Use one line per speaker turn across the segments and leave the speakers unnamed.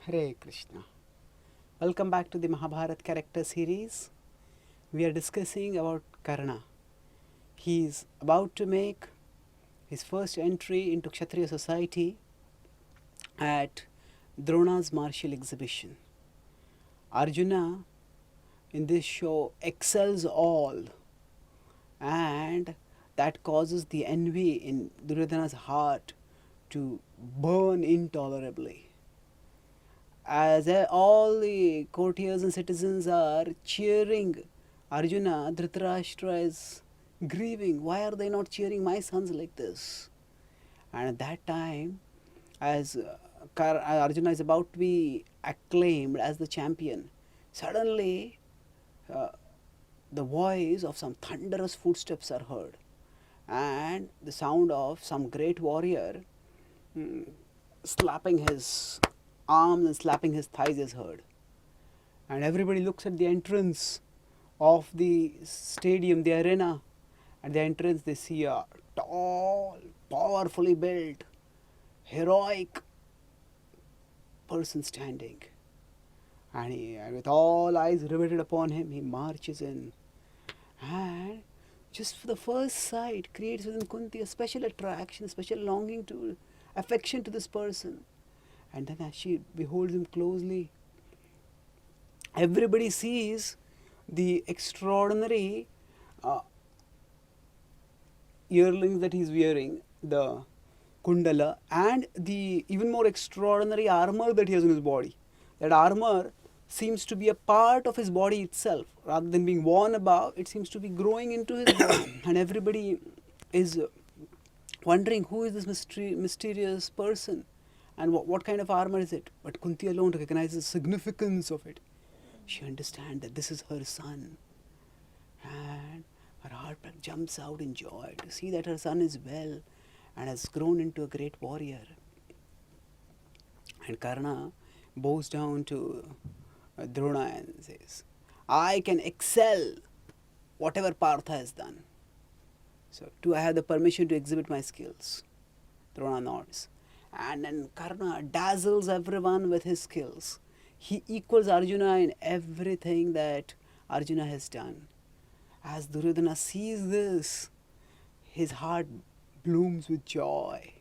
Hare Krishna. Welcome back to the Mahabharata Character series. We are discussing about Karna. He is about to make his first entry into Kshatriya society at Drona's martial exhibition. Arjuna in this show excels all, and that causes the envy in Duryodhana's heart to burn intolerably. As all the courtiers and citizens are cheering Arjuna, Dhritarashtra is grieving. Why are they not cheering my sons like this? And at that time, as Arjuna is about to be acclaimed as the champion, suddenly uh, the voice of some thunderous footsteps are heard, and the sound of some great warrior slapping his arms and slapping his thighs is heard. And everybody looks at the entrance of the stadium, the arena. At the entrance, they see a tall, powerfully built, heroic person standing. And with all eyes riveted upon him, he marches in. And just for the first sight, creates within Kunti a special attraction, a special longing to, affection to this person. And then as she beholds him closely, everybody sees the extraordinary earrings that he's wearing, the kundala, and the even more extraordinary armor that he has on his body. That armor seems to be a part of his body itself. Rather than being worn above, it seems to be growing into his body. And everybody is wondering who is this mysterious person and what kind of armor is it. But Kunti alone recognizes the significance of it. She understands that this is her son. And her heart jumps out in joy to see that her son is well and has grown into a great warrior. And Karna bows down to Drona and says, I can excel whatever Partha has done. So, do I have the permission to exhibit my skills? Drona nods. And then Karna dazzles everyone with his skills. He equals Arjuna in everything that Arjuna has done. As Duryodhana sees this, his heart blooms with joy.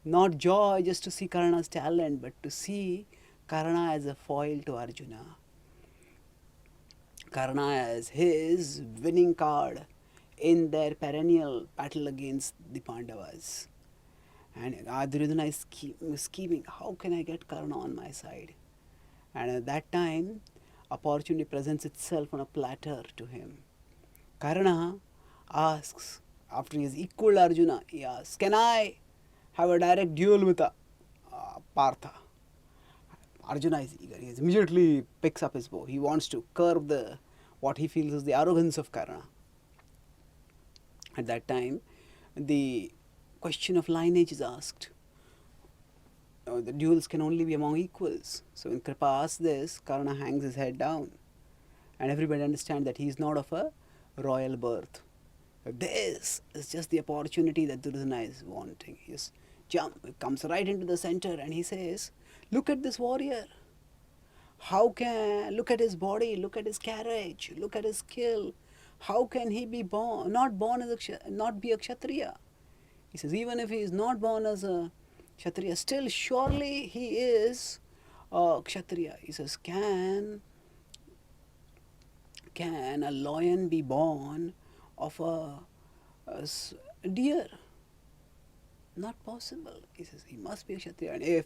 Not joy just to see Karna's talent, but to see Karna as a foil to Arjuna. Karna as his winning card in their perennial battle against the Pandavas. And Duryodhana is scheming, how can I get Karna on my side? And at that time, opportunity presents itself on a platter to him. Karna asks, after he has equaled Arjuna, he asks, can I have a direct duel with Partha? Arjuna is eager. He immediately picks up his bow. He wants to curb what he feels is the arrogance of Karna. At that time, the question of lineage is asked. The duels can only be among equals. So when Kripa asks this, Karna hangs his head down. And everybody understands that he is not of a royal birth. This is just the opportunity that Duryodhana is wanting. He just comes right into the center and he says, look at this warrior. Look at his body, look at his carriage, look at his skill. How can he be not be a Kshatriya? He says, even if he is not born as a Kshatriya, still surely he is a Kshatriya. He says, can a lion be born of a deer? Not possible. He says, he must be a Kshatriya. And if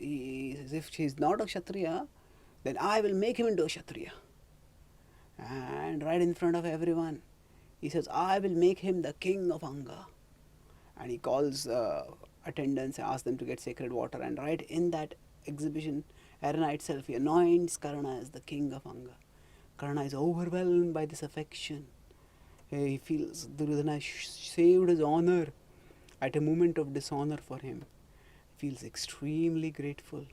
he's not a Kshatriya, then I will make him into a Kshatriya. And right in front of everyone, he says, I will make him the king of Anga. And he calls attendants and asks them to get sacred water. And right in that exhibition arena itself, he anoints Karna as the king of Anga. Karna is overwhelmed by this affection. He feels Duryodhana saved his honor at a moment of dishonor for him. He feels extremely grateful.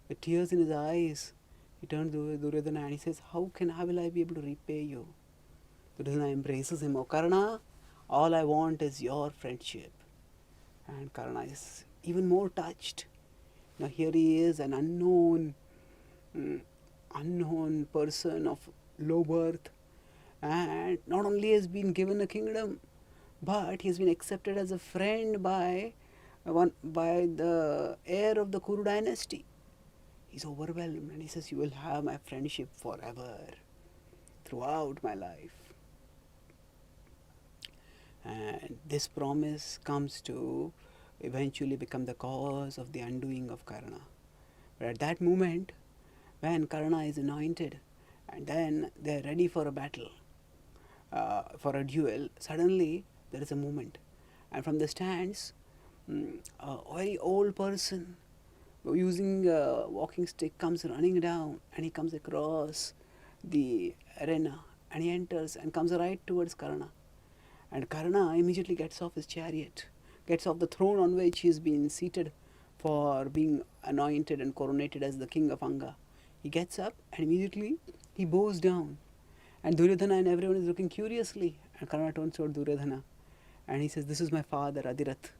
With tears in his eyes, he turns to Duryodhana and he says, how will I be able to repay you? Duryodhana embraces him. Oh Karna, all I want is your friendship. And Karna is even more touched. Now here he is, an unknown person of low birth, and not only has been given a kingdom, but he has been accepted as a friend by the heir of the Kuru dynasty. He's overwhelmed and he says, "You will have my friendship forever, throughout my life." And this promise comes to eventually become the cause of the undoing of Karna. But at that moment, when Karna is anointed and then they are ready for a battle, for a duel, suddenly there is a movement. And from the stands, a very old person using a walking stick comes running down, and he comes across the arena and he enters and comes right towards Karna. And Karna immediately gets off his chariot, gets off the throne on which he has been seated for being anointed and coronated as the king of Anga. He gets up and immediately he bows down. And Duryodhana and everyone is looking curiously. And Karna turns toward Duryodhana and he says, "This is my father, Adirath."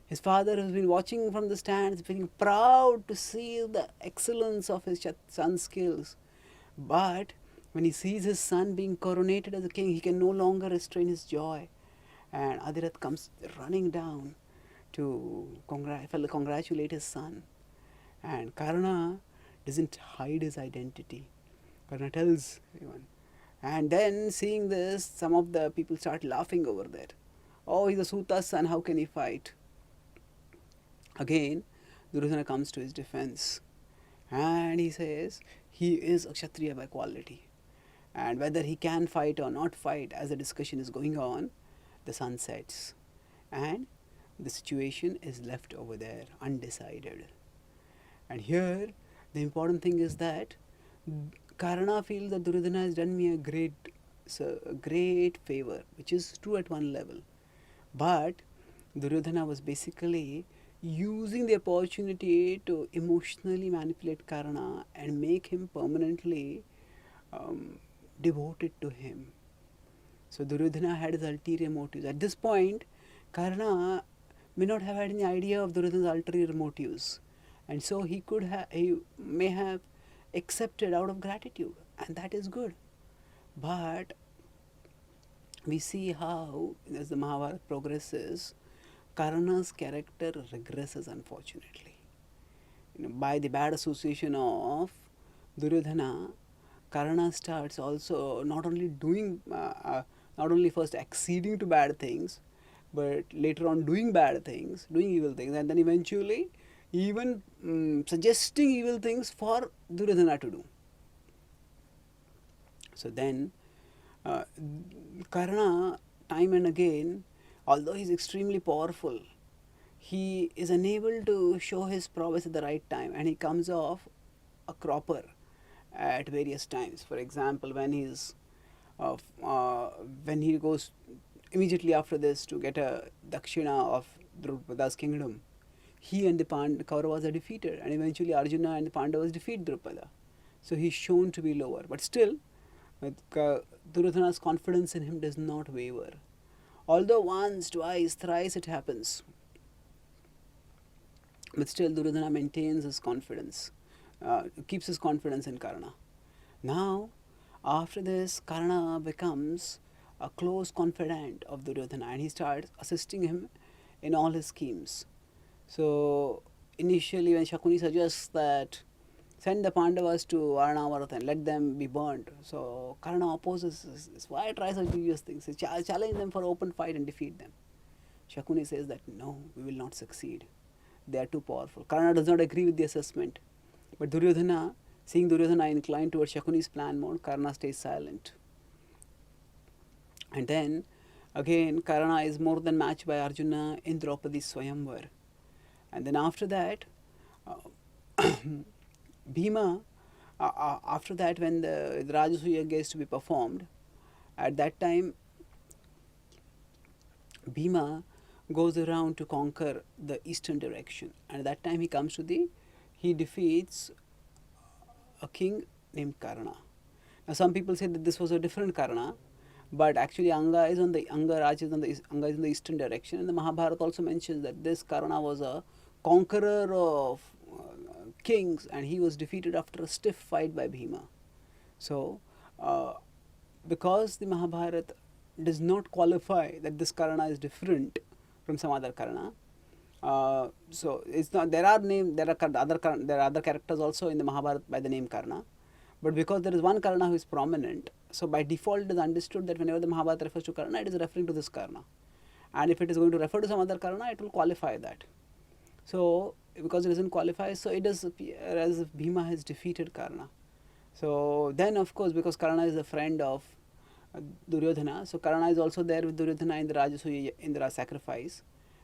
His father has been watching from the stands, feeling proud to see the excellence of his son's skills. But when he sees his son being coronated as a king, he can no longer restrain his joy. And Adirath comes running down to congratulate his son. And Karna doesn't hide his identity. Karna tells everyone. And then seeing this, some of the people start laughing over there. "Oh, he's a Suta's son, how can he fight?" Again, Duryodhana comes to his defense. And he says he is a Kshatriya by quality. And whether he can fight or not fight, as the discussion is going on, the sun sets. And the situation is left over there, undecided. And here, the important thing is that Karna feels that Duryodhana has done me a great favor, which is true at one level. But Duryodhana was basically using the opportunity to emotionally manipulate Karna and make him permanently devoted to him. So Duryodhana had his ulterior motives. At this point, Karna may not have had any idea of Duryodhana's ulterior motives, and so he may have accepted out of gratitude, and that is good. But we see how, as the Mahabharata progresses, Karna's character regresses, unfortunately. By the bad association of Duryodhana, Karna starts also not only first acceding to bad things, but later on doing bad things, doing evil things, and then eventually even suggesting evil things for Duryodhana to do. So then, Karna, time and again, although he is extremely powerful, he is unable to show his prowess at the right time, and he comes off a cropper at various times. For example, when he goes immediately after this to get a dakshina of Drupada's kingdom, he and the Kauravas are defeated, and eventually Arjuna and the Pandavas defeat Drupada. So he is shown to be lower, but still, Duryodhana's confidence in him does not waver. Although once, twice, thrice it happens, but still Duryodhana maintains his confidence, keeps his confidence in Karna. Now, after this, Karna becomes a close confidant of Duryodhana, and he starts assisting him in all his schemes. So, initially when Shakuni suggests that send the Pandavas to Rāmāyaṇa and let them be burnt, so Karna opposes this. Why try such devious things? Challenge them for open fight and defeat them. Shakuni says that no, we will not succeed. They are too powerful. Karna does not agree with the assessment. But Duryodhana, seeing Duryodhana inclined towards Shakuni's plan more, Karna stays silent. And then, again, Karna is more than matched by Arjuna in Draupadi's Swayamvar. And then after that, Bhima, after that when the Rajasuya Yagya is to be performed, at that time, Bhima goes around to conquer the eastern direction. And at that time he defeats a king named Karna. Now some people say that this was a different Karna, but actually Anga is in the eastern direction, and the Mahabharata also mentions that this Karna was a conqueror of kings, and he was defeated after a stiff fight by Bhima. So, because the Mahabharata does not qualify that this Karna is different from some other Karna, so it's not. There are other characters also in the Mahabharata by the name Karna, but because there is one Karna who is prominent, so by default it is understood that whenever the Mahabharata refers to Karna, it is referring to this Karna, and if it is going to refer to some other Karna, it will qualify that. So because it doesn't qualify, so it does appear as if Bhima has defeated Karna. So then, of course, because Karna is a friend of Duryodhana, so Karna is also there with Duryodhana in the Rajasuya Indra sacrifice,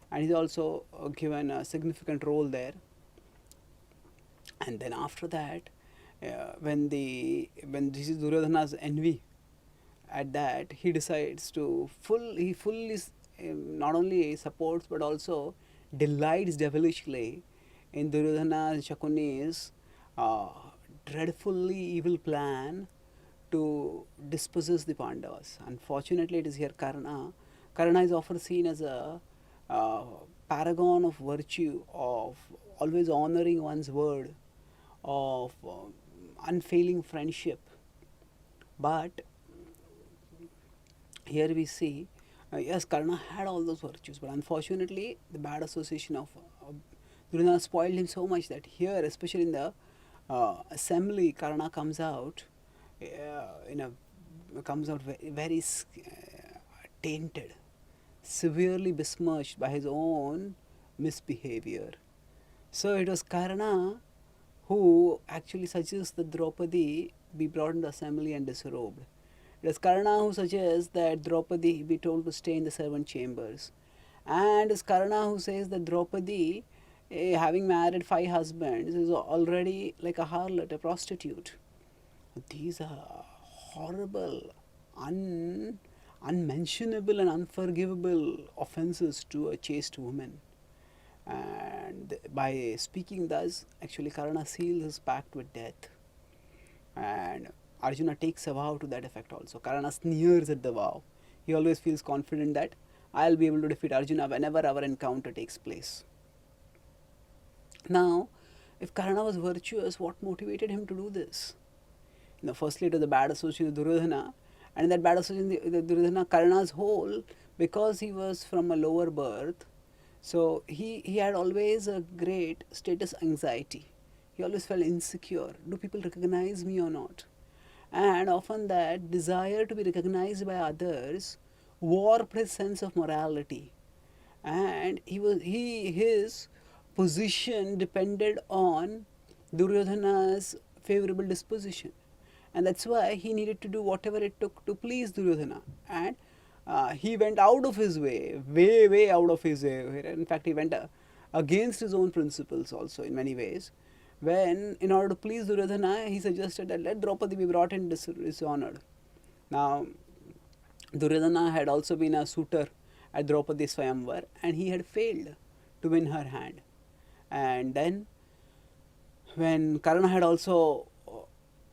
and he's also given a significant role there. And then after that, when this is Duryodhana's envy, at that he decides to fully not only supports but also delights devilishly in Duryodhana and Shakuni's dreadfully evil plan to dispossess the Pandavas. Unfortunately, it is here Karna. Karna is often seen as a paragon of virtue, of always honoring one's word, of unfailing friendship. But here we see, yes, Karna had all those virtues, but unfortunately, the bad association of Duryodhana spoiled him so much that here, especially in the assembly, Karna comes out very tainted, severely besmirched by his own misbehavior. So it was Karna who actually suggests that Draupadi be brought into the assembly and disrobed. It is Karna who suggests that Draupadi be told to stay in the servant chambers. And it is Karna who says that Draupadi, having married 5 husbands, is already like a harlot, a prostitute. These are horrible, unmentionable and unforgivable offenses to a chaste woman. And by speaking thus, actually Karna seals his pact with death. And Arjuna takes a vow to that effect also. Karna sneers at the vow. He always feels confident that I'll be able to defeat Arjuna whenever our encounter takes place. Now, if Karna was virtuous, what motivated him to do this? Firstly, it was the bad association with Duryodhana, and in that bad association with Duryodhana, Karna's whole, because he was from a lower birth, so he had always a great status anxiety. He always felt insecure. Do people recognize me or not? And often that desire to be recognized by others warped his sense of morality. And his position depended on Duryodhana's favorable disposition. And that's why he needed to do whatever it took to please Duryodhana. And he went out of his way, way out of his way. In fact, he went against his own principles also in many ways. When, in order to please Duryodhana, he suggested that let Draupadi be brought in dishonored. Now, Duryodhana had also been a suitor at Draupadi's Swayamvar, and he had failed to win her hand. And then, when Karna had also,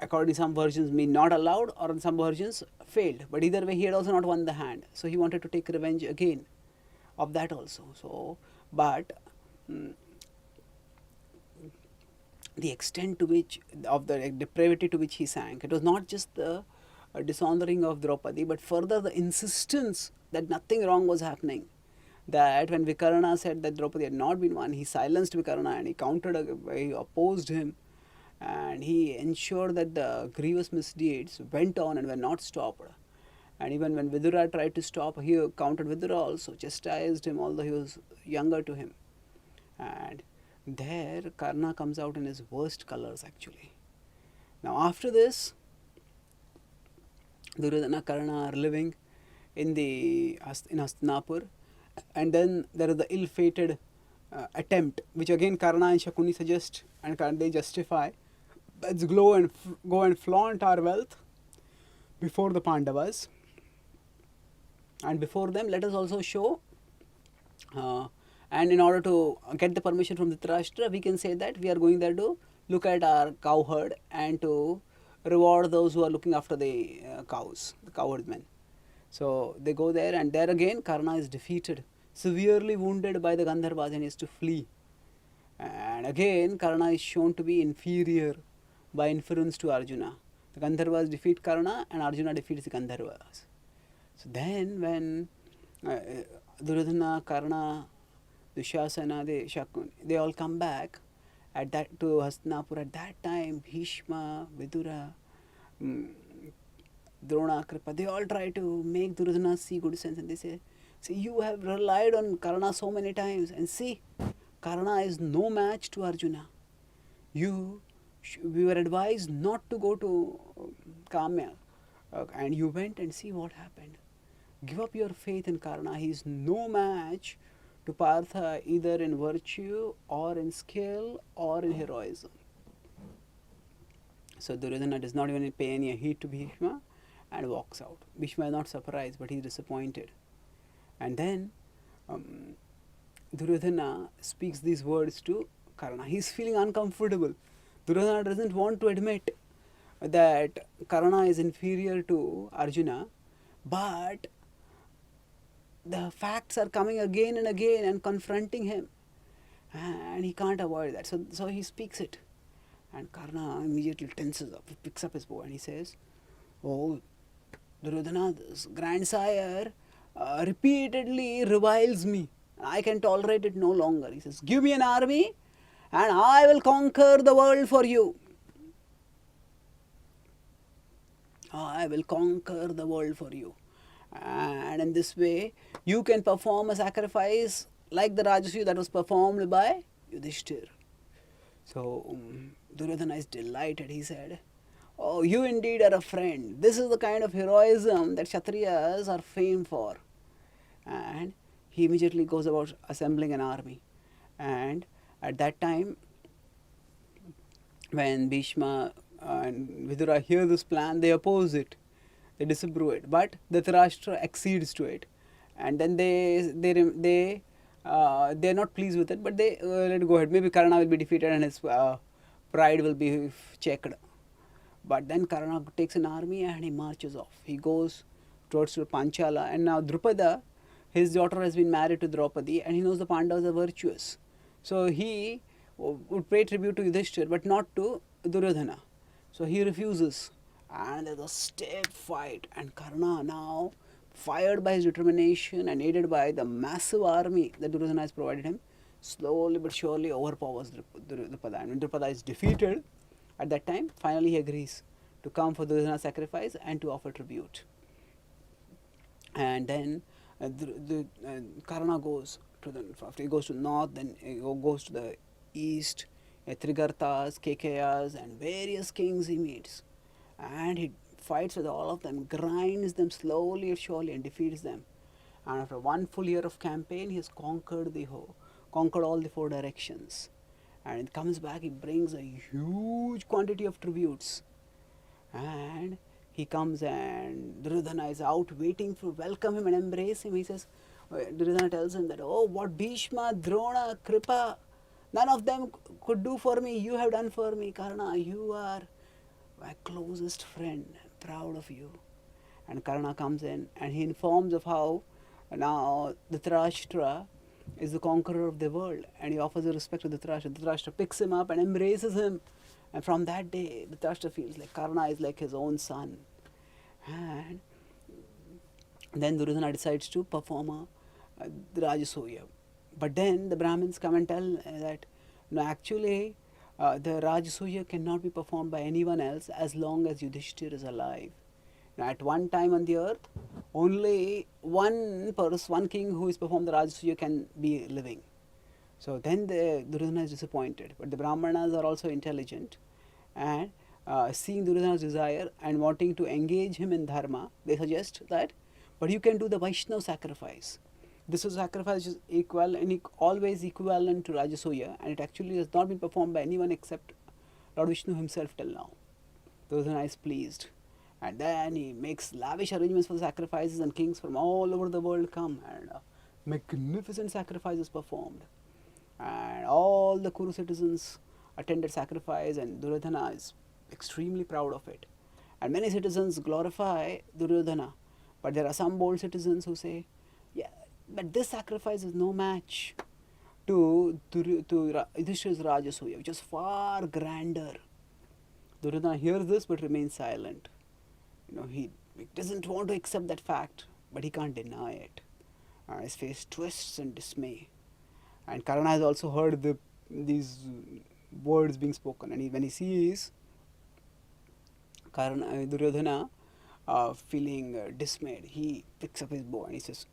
according to some versions, been not allowed, or in some versions failed, but either way he had also not won the hand. So he wanted to take revenge again of that also. So, but the extent to which, of the depravity to which he sank, it was not just the dishonoring of Draupadi, but further the insistence that nothing wrong was happening. That when Vikarna said that Draupadi had not been won, he silenced Vikarna and he opposed him, and he ensured that the grievous misdeeds went on and were not stopped. And even when Vidura tried to stop, he countered Vidura also, chastised him, although he was younger to him. And there Karna comes out in his worst colors actually. Now after this, Duryodhana and Karna are living in Hastinapur, and then there is the ill-fated attempt, which again Karna and Shakuni suggest and they justify. Let's go and flaunt our wealth before the Pandavas, and before them let us also show and in order to get the permission from Dhritarashtra, we can say that we are going there to look at our cow herd and to reward those who are looking after the cows, the cowherdmen. So they go there, and there again Karna is defeated, severely wounded by the Gandharvas, and he has to flee. And And again, Karna is shown to be inferior by inference to Arjuna. The Gandharvas defeat Karna and Arjuna defeats the Gandharvas. So then when Duryodhana, Karna, Dushasana, they all come back at that to Hastinapur. At that time, Bhishma, Vidura, Drona, Kripa, they all try to make Duryodhana see good sense, and they say, see, you have relied on Karna so many times, and see, Karna is no match to Arjuna. We were advised not to go to Kamya, and you went, and see what happened. Give up your faith in Karna. He is no match to Partha either in virtue or in skill or in heroism. So Duryodhana does not even pay any heed to Bhishma and walks out. Bhishma is not surprised, but he is disappointed. And then Duryodhana speaks these words to Karna. He is feeling uncomfortable. Duryodhana doesn't want to admit that Karna is inferior to Arjuna, but the facts are coming again and again and confronting him, and he can't avoid that. So he speaks it, and Karna immediately tenses up. He picks up his bow and he says, "Oh, Duryodhana, this grandsire repeatedly reviles me. I can tolerate it no longer." He says, "Give me an army and I will conquer the world for you. I will conquer the world for you. And in this way, you can perform a sacrifice like the Rajasuya that was performed by Yudhishthir." So Duryodhana is delighted. He said, "Oh, you indeed are a friend. This is the kind of heroism that Kshatriyas are famed for." And he immediately goes about assembling an army. And at that time, when Bhishma and Vidura hear this plan, they oppose it. They disapprove it. But Dhritarashtra accedes to it. And then they're not pleased with it, but they let it go ahead. Maybe Karna will be defeated and his pride will be checked. But then Karna takes an army and he marches off. He goes towards Panchala, and now Drupada, his daughter, has been married to Draupadi, and he knows the Pandavas are virtuous. So he would pay tribute to Yudhishthir, but not to Duryodhana. So he refuses, and there's a stiff fight, and Karna, now fired by his determination and aided by the massive army that Duryodhana has provided him, slowly but surely overpowers Drupada. And when Drupada is defeated, at that time, finally he agrees to come for Duryodhana's sacrifice and to offer tribute. And then Karna goes to after he goes to the north, then he goes to the east, Trigartas, Kekayas, and various kings he meets. And he fights with all of them, grinds them slowly and surely, and defeats them. And after 1 full year of campaign, he has conquered all the 4 directions. And it comes back, he brings a huge quantity of tributes. And he comes, and Duryodhana is out waiting to welcome him and embrace him. He says, Duryodhana tells him that, "Oh, what Bhishma, Drona, Kripa, none of them could do for me, you have done for me. Karna, you are my closest friend. I'm proud of you." And Karna comes in and he informs of how now Dhritarashtra is the conqueror of the world, and he offers a respect to Dhritarashtra. Dhritarashtra picks him up and embraces him. And from that day, Dhritarashtra feels like Karna is like his own son. And then Duryodhana decides to perform the Rajasuya. But then the Brahmins come and tell that, no, actually, the Rajasuya cannot be performed by anyone else as long as Yudhishthir is alive. Now, at one time on the earth, only one king who is performed the Rajasuya can be living. So then Duryodhana is disappointed. But the Brahmanas are also intelligent, and seeing Duryodhana's desire and wanting to engage him in dharma, they suggest that, but you can do the Vaishnava sacrifice. This is a sacrifice which is equal and always equivalent to Rajasuya, and it actually has not been performed by anyone except Lord Vishnu himself till now. Duryodhana is pleased. And then he makes lavish arrangements for the sacrifices, and kings from all over the world come, and magnificent sacrifices performed. And all the Kuru citizens attended sacrifice, and Duryodhana is extremely proud of it. And many citizens glorify Duryodhana, but there are some bold citizens who say, yeah, but this sacrifice is no match to Yudhishthira's Rajasuya, which is far grander. Duryodhana hears this but remains silent. He doesn't want to accept that fact, but he can't deny it. His face twists in dismay. And Karna has also heard these words being spoken, and when he sees Duryodhana feeling dismayed, he picks up his bow and he says,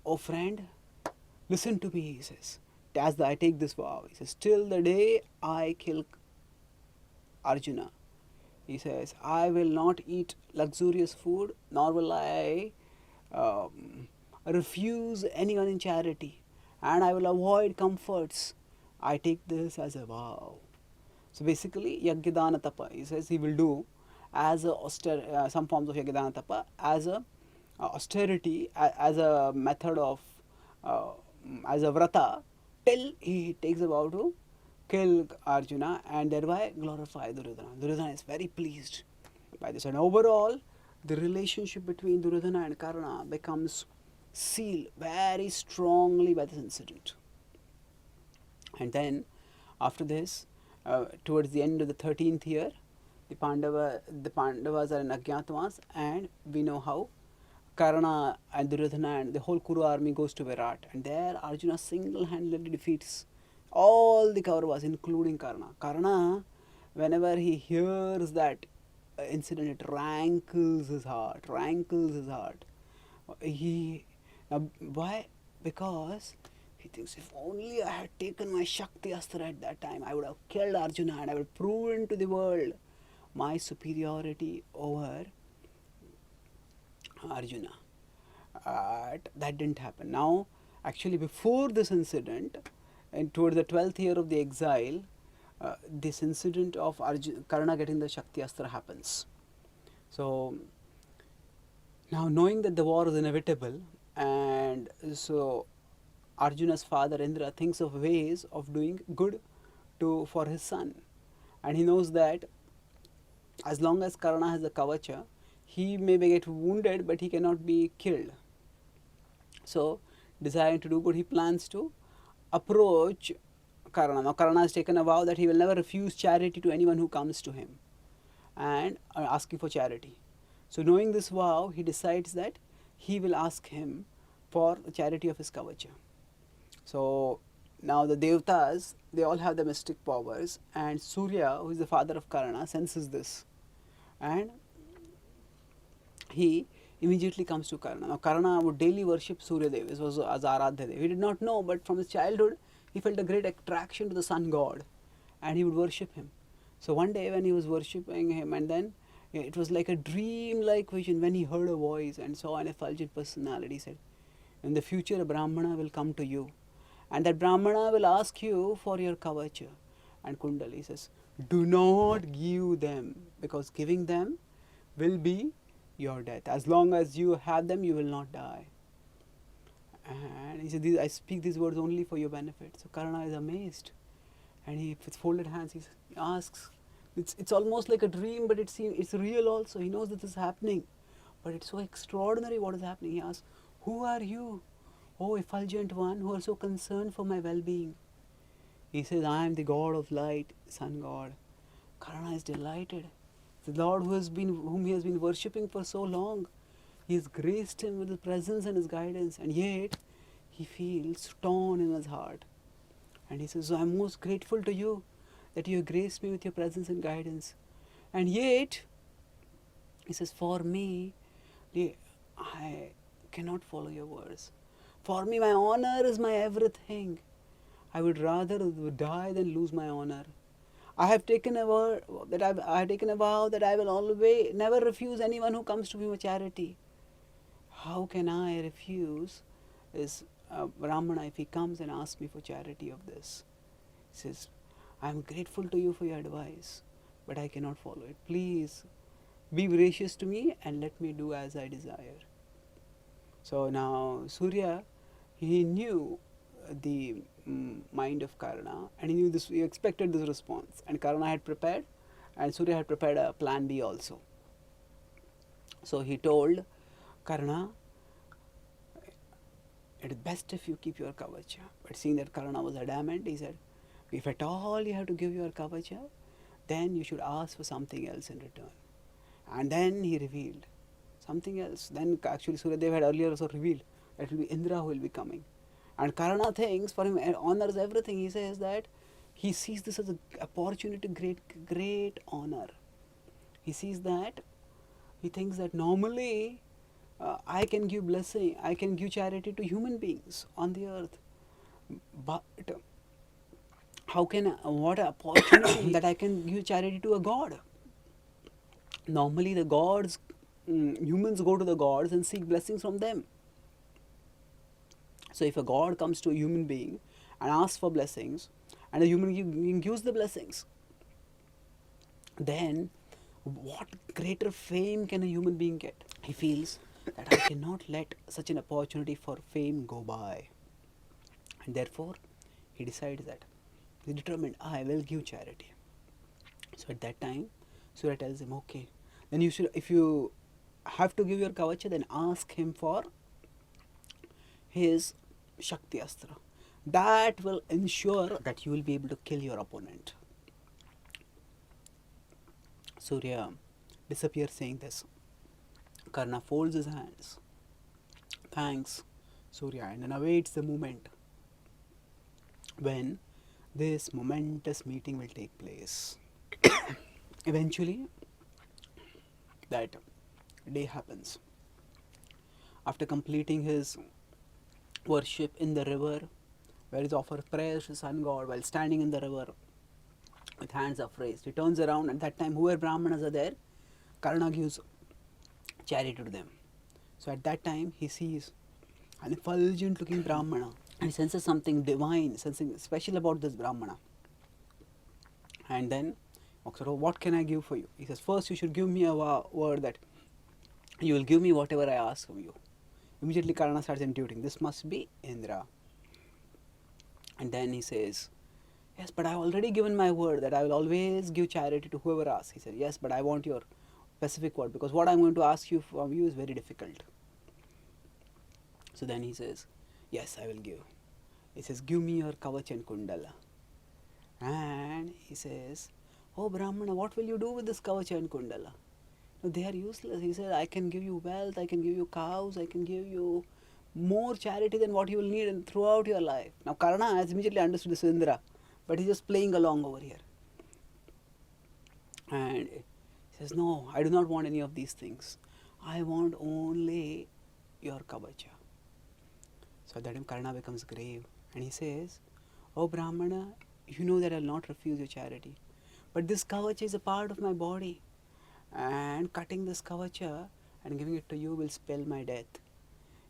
"Oh friend, listen to me," he says. "As I take this vow," he says, "till the day I kill Arjuna," he says, "I will not eat luxurious food, nor will I refuse anyone in charity, and I will avoid comforts. I take this as a vow." So basically, Yajnadana Tapa, he says he will do as some forms of Yajnadana Tapa as a austerity, as a method of, as a vrata, till he takes a vow to kill Arjuna and thereby glorify Duryodhana. Duryodhana is very pleased by this, and overall, the relationship between Duryodhana and Karna becomes sealed very strongly by this incident. And then, after this, towards the end of the 13th year, the Pandavas are in Ajñātavās, and we know how Karna and Duryodhana and the whole Kuru army goes to Virat, and there Arjuna single-handedly defeats all the Kauravas, including Karna. Karna, whenever he hears that incident, it rankles his heart. Why? Because he thinks, if only I had taken my Shakti Astra at that time, I would have killed Arjuna and I would have proven to the world my superiority over Arjuna. That didn't happen. Now, actually, before this incident, and towards the 12th year of the exile, this incident of Karna getting the Shakti Astra happens. So, now knowing that the war is inevitable, and so Arjuna's father Indra thinks of ways of doing good for his son, and he knows that as long as Karna has a kavacha, he may get wounded but he cannot be killed. So, desiring to do good, he plans to approach Karna. Now, Karna has taken a vow that he will never refuse charity to anyone who comes to him and asking for charity. So, knowing this vow, he decides that he will ask him for the charity of his kavacha. So, now the Devtas, they all have the mystic powers, and Surya, who is the father of Karna, senses this, and he immediately comes to Karna. Now, Karna would daily worship Surya Dev, this was as Aradhya Dev. He did not know, but from his childhood, he felt a great attraction to the sun god, and he would worship him. So, one day when he was worshipping him, and then it was like a dream-like vision when he heard a voice and saw an effulgent personality. He said, "In the future, a Brahmana will come to you, and that Brahmana will ask you for your kavacha and kundali." He says, "Do not give them, because giving them will be your death. As long as you have them, you will not die." And he said, "I speak these words only for your benefit." So Karna is amazed, and he, with folded hands, he asks. It's almost like a dream, but it's real also. He knows that this is happening, but it's so extraordinary what is happening. He asks, "Who are you, O effulgent one, who are so concerned for my well-being?" He says, "I am the god of light, sun god." Karna is delighted. The Lord whom he has been worshipping for so long, he has graced him with his presence and his guidance, and yet he feels torn in his heart. And he says, "So I am most grateful to you that you have graced me with your presence and guidance. And yet," he says, "for me, I cannot follow your words. For me, my honor is my everything. I would rather die than lose my honor. I have taken a vow that I will always never refuse anyone who comes to me for charity. How can I refuse this Brahmana if he comes and asks me for charity of this?" He says, "I am grateful to you for your advice, but I cannot follow it. Please be gracious to me and let me do as I desire." So now Surya, he knew the mind of Karna, and he knew this. He expected this response, and Karna had prepared, and Surya had prepared a plan B also. So he told Karna, it is best if you keep your kavacha. But seeing that Karna was adamant, he said, if at all you have to give your kavacha, then you should ask for something else in return. And then he revealed something else. Then actually Suryadev had earlier also revealed that it will be Indra who will be coming. And Karna thinks, for him, honors everything. He says that he sees this as an opportunity, great honor. He sees that, he thinks that normally I can give blessing, I can give charity to human beings on the earth. But how can, what an opportunity that I can give charity to a god. Normally the gods, humans go to the gods and seek blessings from them. So if a god comes to a human being and asks for blessings, and a human being gives the blessings, then what greater fame can a human being get? He feels that I cannot let such an opportunity for fame go by. And therefore, he decides that, he determined, I will give charity. So at that time, Surya tells him, okay, then you should, if you have to give your kavacha, then ask him for his Shakti Astra. That will ensure that you will be able to kill your opponent. Surya disappears saying this. Karna folds his hands, thanks Surya, and then awaits the moment when this momentous meeting will take place. Eventually, that day happens. After completing his worship in the river, where he offers prayers to sun god while standing in the river with hands upraised, he turns around. At that time, whoever Brahmanas are there, Karna gives charity to them. So at that time, he sees an effulgent looking Brahmana and he senses something divine, something special about this Brahmana. And then, okay, so what can I give for you? He says, first you should give me a word that you will give me whatever I ask of you. Immediately Karna starts intuiting, this must be Indra. And then he says, yes, but I have already given my word that I will always give charity to whoever asks. He said, yes, but I want your specific word, because what I am going to ask you from you is very difficult. So then he says, yes, I will give. He says, give me your kavach and kundala. And he says, oh Brahmana, what will you do with this kavach and kundala? No, they are useless. He said, I can give you wealth, I can give you cows, I can give you more charity than what you will need throughout your life. Now Karna has immediately understood this Indra, but he's just playing along over here. And he says, no, I do not want any of these things. I want only your kavacha. So at that time Karna becomes grave and he says, oh Brahmana, you know that I will not refuse your charity. But this kavacha is a part of my body. And cutting this kavacha and giving it to you will spell my death.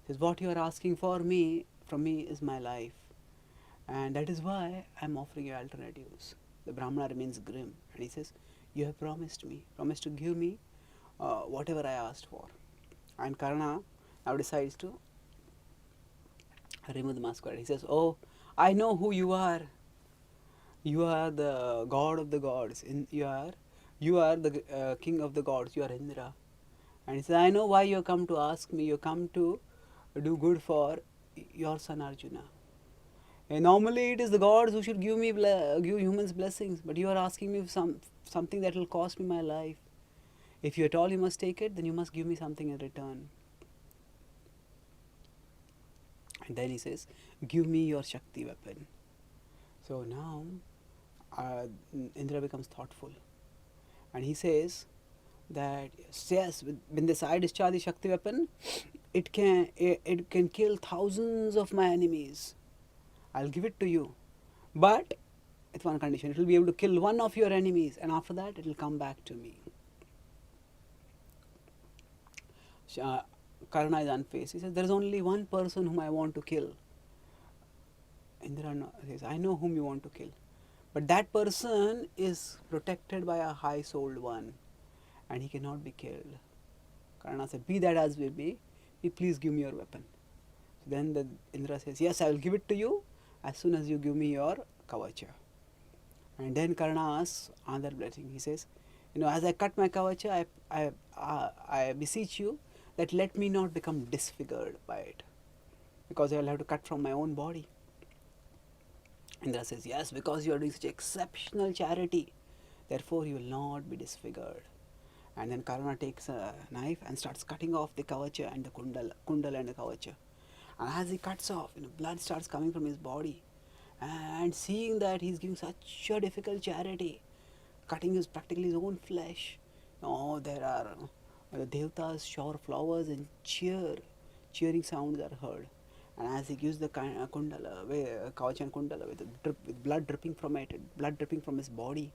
He says, what you are asking from me is my life. And that is why I am offering you alternatives. The Brahmana remains grim and he says, you have promised to give me whatever I asked for. And Karna now decides to remove the masquerade. He says, oh, I know who you are. You are the god of the gods. You are the king of the gods. You are Indra. And he says, I know why you have come to ask me. You have come to do good for your son Arjuna. And normally it is the gods who should give humans blessings, but you are asking me for something that will cost me my life. If you at all you must take it, then you must give me something in return. And then he says, give me your Shakti weapon. So now Indra becomes thoughtful. And he says that, yes, when this I discharge the Shakti weapon, it can kill thousands of my enemies. I'll give it to you. But with one condition, it will be able to kill one of your enemies, and after that it will come back to me. Karna is unfazed. He says, there is only one person whom I want to kill. Indra says, I know whom you want to kill. But that person is protected by a high-souled one, and he cannot be killed. Karna said, be that as may be, please give me your weapon. So then Indra says, yes, I will give it to you as soon as you give me your kavacha. And then Karna asks another blessing. He says, as I cut my kavacha, I beseech you that let me not become disfigured by it. because I will have to cut from my own body. Indra says, yes, because you are doing such exceptional charity, therefore you will not be disfigured. And then Karna takes a knife and starts cutting off the kavacha and the kundala and the kavacha. And as he cuts off, blood starts coming from his body. And seeing that he's giving such a difficult charity, cutting his practically his own flesh. Oh, there are the devatas shower flowers and cheering sounds are heard. And as he gives the kundala, kavacha and kundala with blood dripping from it, blood dripping from his body,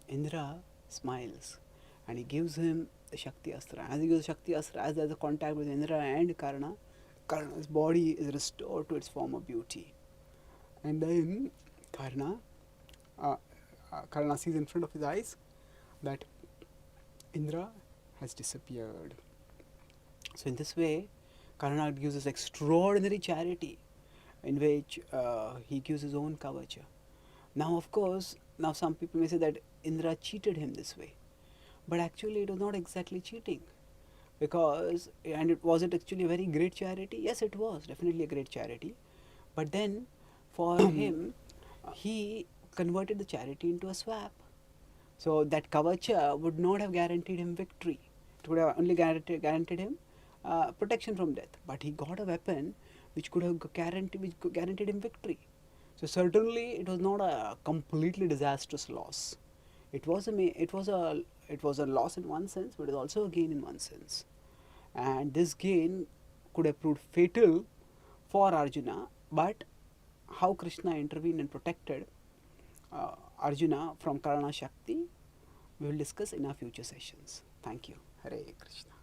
Indra smiles and he gives him the Shakti Astra. As he gives the Shakti Astra, as there is a contact with Indra and Karna, Karna's body is restored to its former beauty. And then Karna sees in front of his eyes that Indra has disappeared. So in this way, Karna gives us extraordinary charity in which he gives his own kavacha. Now of course, now some people may say that Indra cheated him this way. But actually it was not exactly cheating. Because, and was it actually a very great charity? Yes, it was definitely a great charity. But then for him, he converted the charity into a swap. So that kavacha would not have guaranteed him victory. It would have only guaranteed him protection from death. But he got a weapon which could have guaranteed him victory. So certainly it was not a completely disastrous loss. It was a loss in one sense, but it was also a gain in one sense. And this gain could have proved fatal for Arjuna, but how Krishna intervened and protected Arjuna from Karna Shakti, we will discuss in our future sessions. Thank you. Hare Krishna.